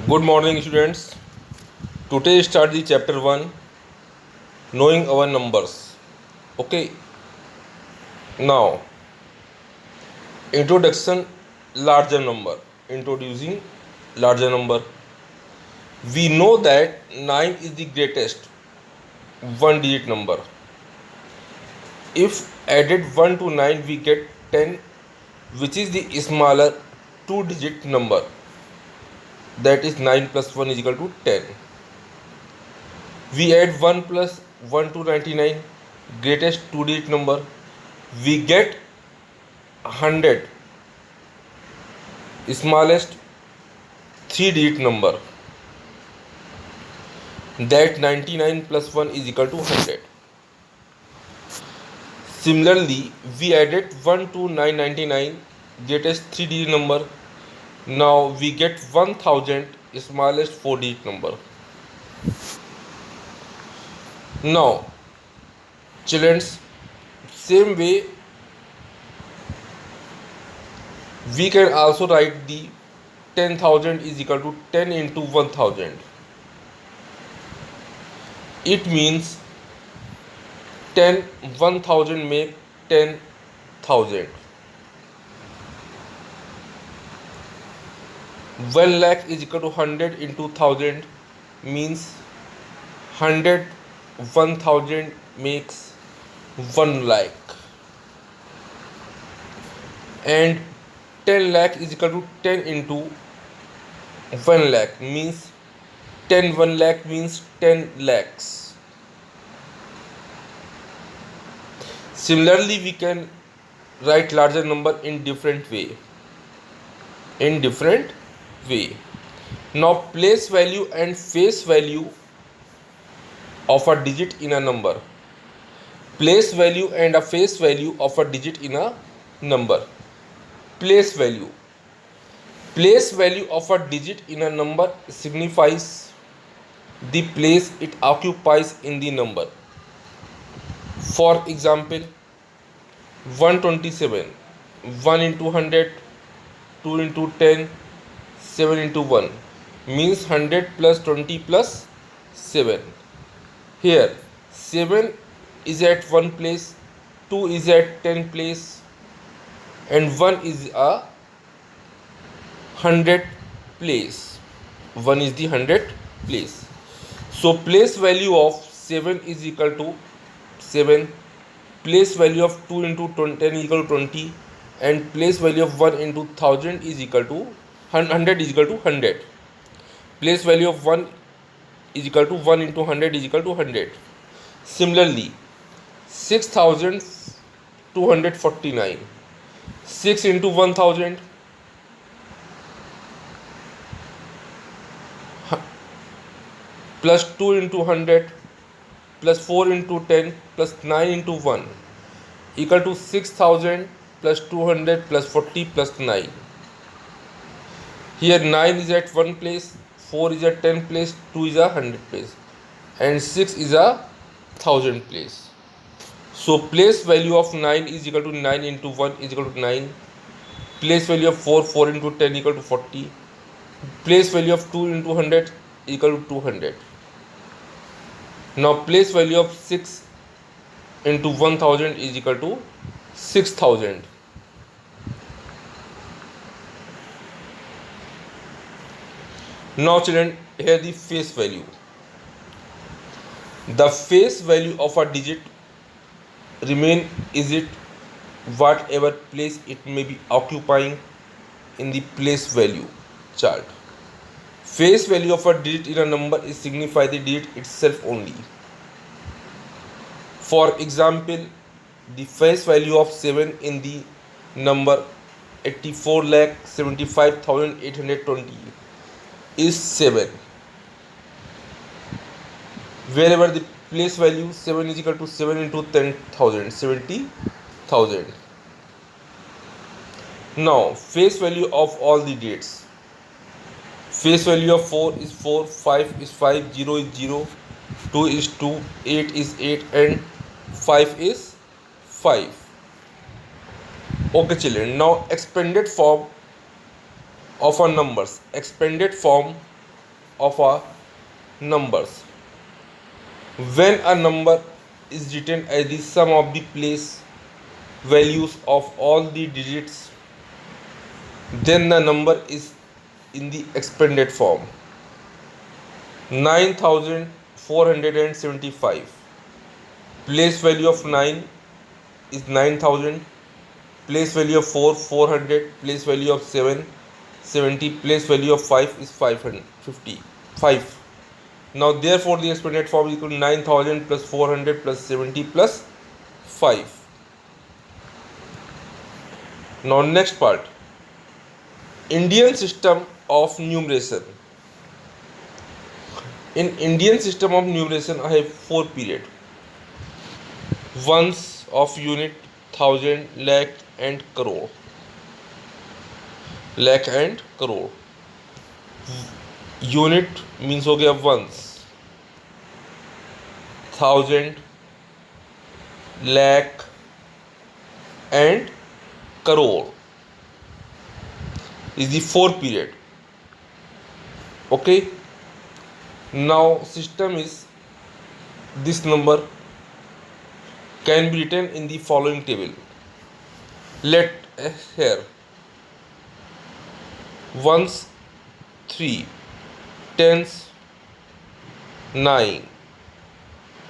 Good morning, students. Today start the chapter 1, knowing our numbers. Okay, now introduction, larger number. Introducing larger number. We know that 9 is the greatest one digit number. If added 1 to 9, we get 10, which is the smaller two digit number. That is 9 plus 1 is equal to 10. We add 1 plus 1 to 99, greatest two digit number. We get 100, smallest three digit number. That 99 plus 1 is equal to 100. Similarly, we added 1 to 999, greatest three digit number. Now we get 1000, smallest four digit number. Now, children, same way we can also write the 10,000 is equal to 10 into 1000. It means 10 1000 make 10,000. 1 lakh is equal to 100 into 1000 means 100 1000 makes 1 lakh, and 10 lakh is equal to 10 into 1 lakh means 10 1 lakh means 10 lakhs. Similarly, we can write larger number in different way. Now place value and face value of a digit in a number. Place value and a face value of a digit in a number. Place value. Place value of a digit in a number signifies the place it occupies in the number. For example, 127, 1 into 100, 2 into 10, 7 into 1 means 100 plus 20 plus 7. Here 7 is at one place, 2 is at 10 place, and 1 is a 100 place. 1 is the 100 place. So place value of 7 is equal to 7, place value of 2 into 10 is equal to 20, and place value of 1 into 1000 is equal to 100 is equal to 100. Place value of 1 is equal to 1 into 100 is equal to 100. Similarly, 6249, 6 into 1000 plus 2 into 100 plus 4 into 10 plus 9 into 1 equal to 6000 plus 200 plus 40 plus 9. Here 9 is at one place, 4 is at 10 place, 2 is a 100 place, and 6 is a 1000 place. So place value of 9 is equal to 9 into 1 is equal to 9. Place value of 4 into 10 equal to 40. Place value of 2 into 100 equal to 200. Now place value of 6 into 1000 is equal to 6000. Now children, here the face value. The face value of a digit remain is it whatever place it may be occupying in the place value chart. Face value of a digit in a number is signify the digit itself only. For example, the face value of 7 in the number 84,75,820 is 7. Wherever the place value 7 is equal to 7 into 10,000, 70,000. Now face value of all the dates. Face value of 4 is 4, 5 is 5, 0 is 0, 2 is 2, 8 is 8, and 5 is 5. Okay children, now expanded form of our numbers. Expanded form of a numbers. When a number is written as the sum of the place values of all the digits, then the number is in the expanded form. 9475. Place value of 9 is 9000. Place value of 4 400. Place value of 7 70. Place value of 5 is 550 5. Now therefore the expanded form is equal to 9000 plus 400 plus 70 plus 5. Now next part, Indian system of numeration. In Indian system of numeration, I have 4 period: ones of unit, thousand, lakh and crore. Lakh and crore. Unit means हो गया ones, thousand, lakh and crore is the 4 period. Okay. Now system is this number can be written in the following table. Let here ones 3, tens 9,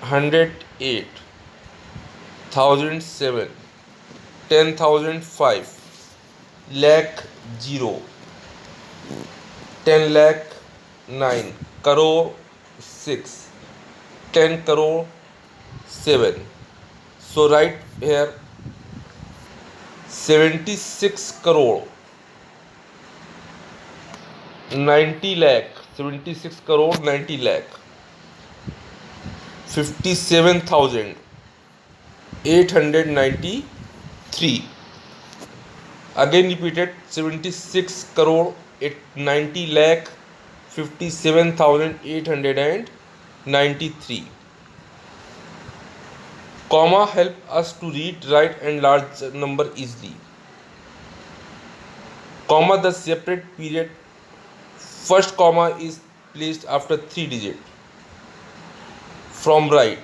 hundred 8, thousand 7, 10,000 5, lakh 0, 10 lakh 9, crore 6, 10 crore 7. So write here 76 crore 90 lakh, 76 crore 90 lakh, 57,893. Again repeated, 76 crore 90 lakh, 57,893. Comma help us to read, write and large number easily. Comma the separate period. First comma is placed after 3 digit from right.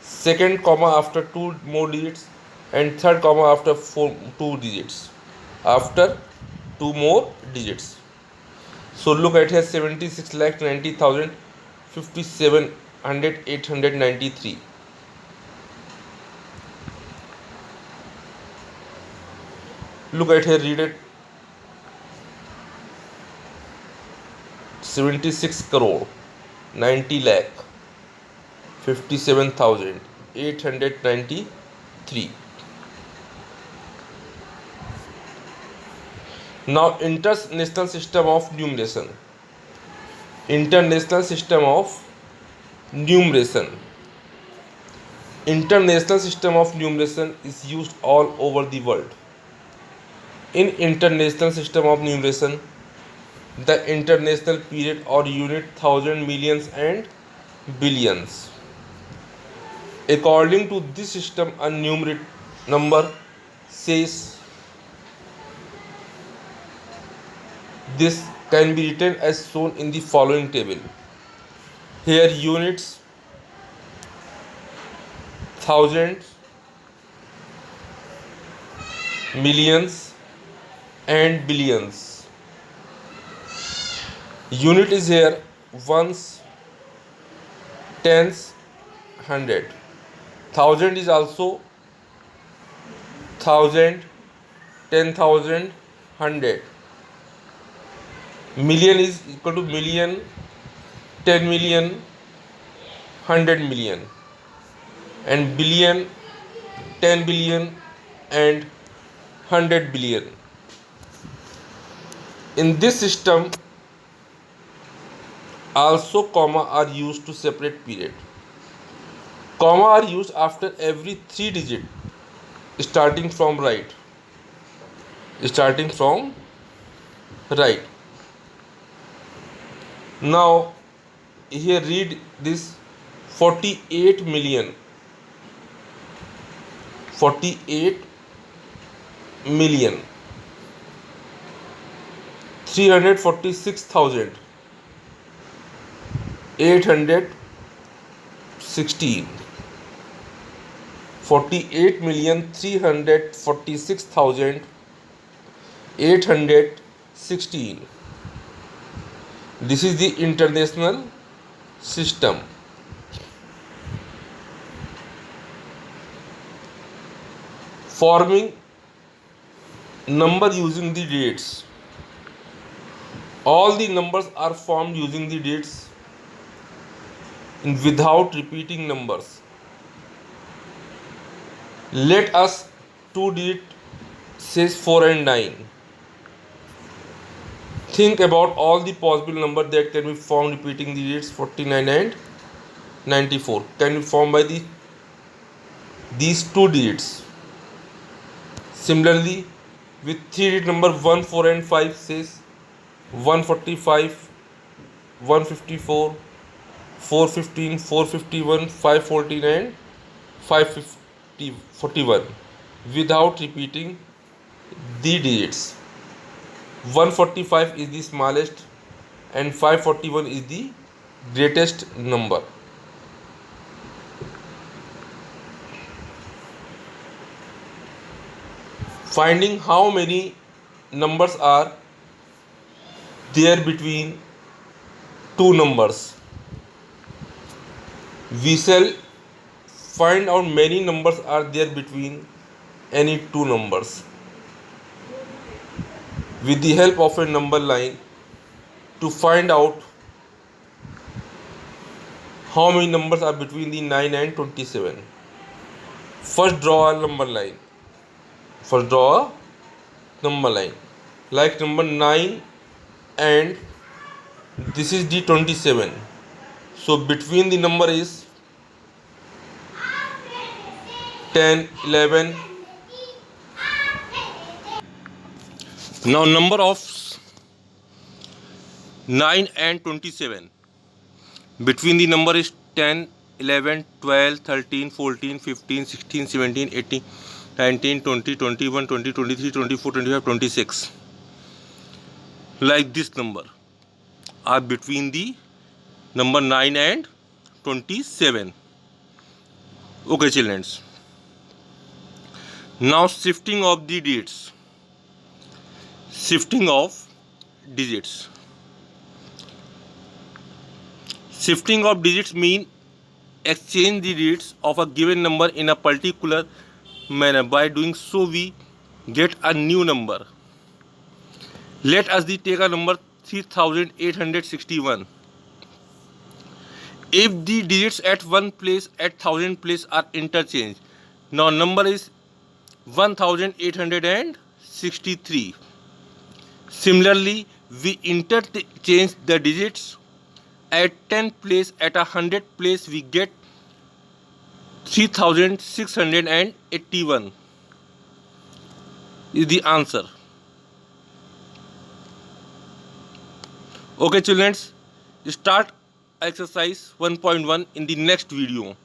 Second comma after 2 more digits, and third comma after 2 digits after 2 more digits. So look at here, 76 lakh 90,000, 57,000, 893. Look at here, read it. 76 crore 90 lakh 57,893. Now international system of numeration. International system of numeration. International system of numeration is used all over the world. In international system of numeration, the international period or unit, thousand, millions and billions. According to this system, a numeric number says this can be written as shown in the following table. Here units, thousands, millions and billions. Unit is here ones, tens, hundred. Thousand is also thousand, 10,000, hundred. Million is equal to million, 10 million, 100 million, and billion, 10 billion and 100 billion. In this system also comma are used to separate period. Comma are used after every 3 digit starting from right. Now here read this 48 million, 346,000, 816. 48,346,816. This is the international system. Forming number using the dates. All the numbers are formed using the dates without repeating numbers. Let us 2 digit says 4 and 9. Think about all the possible numbers that can be formed repeating the dates 49 and 94. Can be formed by these 2 digits. Similarly, with 3-digit number 1, 4 and 5 says 145, 154, 415, 451, 514 and 541 without repeating the digits. 145 is the smallest and 541 is the greatest number. Finding how many numbers are there between two numbers. We shall find out many numbers are there between any two numbers with the help of a number line to find out how many numbers are between the 9 and 27. First draw a number line. Like number 9 and this is the 27. So between the number is 10, 11. Now number of 9 and 27. Between the number is 10, 11, 12, 13, 14, 15, 16, 17, 18, 19, 20, 21, 20, 23, 24, 25, 26. Like this number are between the number 9 and 27. Okay, children. Now shifting of the digits. Shifting of digits. Shifting of digits mean exchange the digits of a given number in a particular manner. By doing so, we get a new number. Let us take a number 3861. If the digits at one place at 1000 place are interchanged, now number is 1863. Similarly, we interchange the digits at 10 place at 100 place, we get 3681 is the answer. Okay, children, start exercise 1.1 in the next video.